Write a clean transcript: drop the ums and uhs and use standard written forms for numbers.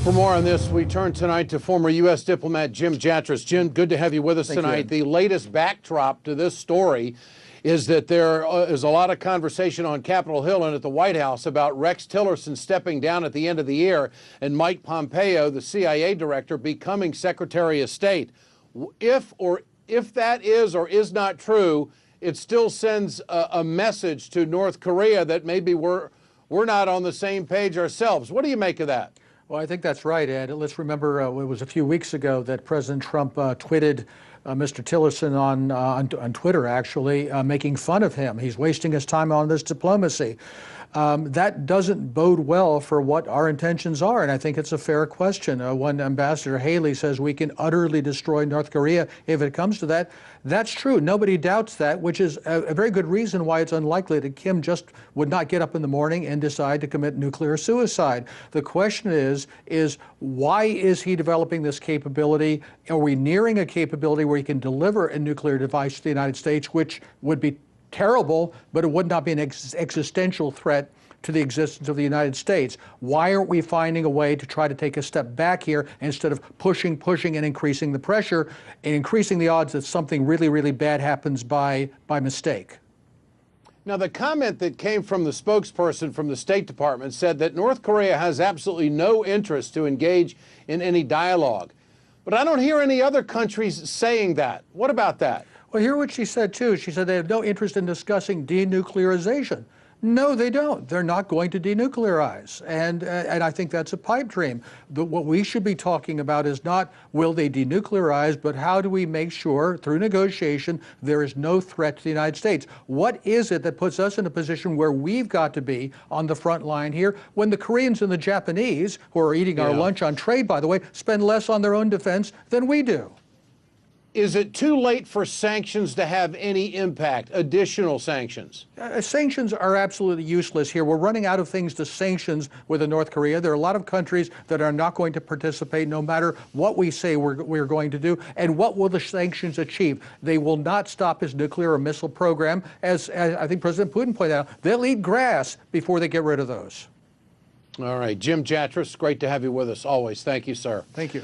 For more on this, we turn tonight to former U.S. diplomat Jim Jatras. Jim, good to have you with us tonight. The latest backdrop to this story is that there is a lot of conversation on Capitol Hill and at the White House about Rex Tillerson stepping down at the end of the year and Mike Pompeo, the CIA director, becoming Secretary of State. If that is or is not true, it still sends a message to North Korea that maybe we're not on the same page ourselves. What do you make of that? Well, I think that's right, Ed. Let's remember it was a few weeks ago that President Trump tweeted Mr. Tillerson on Twitter, actually, making fun of him. He's wasting his time on this diplomacy. That doesn't bode well for what our intentions are, and I think it's a fair question. When Ambassador Haley says we can utterly destroy North Korea if it comes to that, that's true. Nobody doubts that, which is a very good reason why it's unlikely that Kim just would not get up in the morning and decide to commit nuclear suicide. The question is why is he developing this capability? Are we nearing a capability where he can deliver a nuclear device to the United States, which would be terrible, but it would not be an existential threat to the existence of the United States? Why aren't we finding a way to try to take a step back here instead of pushing and increasing the pressure and increasing the odds that something really, really bad happens by mistake? Now, the comment that came from the spokesperson from the State Department said that North Korea has absolutely no interest to engage in any dialogue. But I don't hear any other countries saying that. What about that? Well, hear what she said, too. She said they have no interest in discussing denuclearization. No, they don't. They're not going to denuclearize. And I think that's a pipe dream. What we should be talking about is not will they denuclearize, but how do we make sure through negotiation there is no threat to the United States? What is it that puts us in a position where we've got to be on the front line here when the Koreans and the Japanese, who are eating our lunch on trade, by the way, spend less on their own defense than we do? Is it too late for sanctions to have any impact, additional sanctions? Sanctions are absolutely useless here. We're running out of things to sanctions with North Korea. There are a lot of countries that are not going to participate no matter what we say we're going to do. And what will the sanctions achieve? They will not stop his nuclear or missile program. As I think President Putin pointed out, they'll eat grass before they get rid of those. All right. Jim Jatras, great to have you with us always. Thank you, sir. Thank you.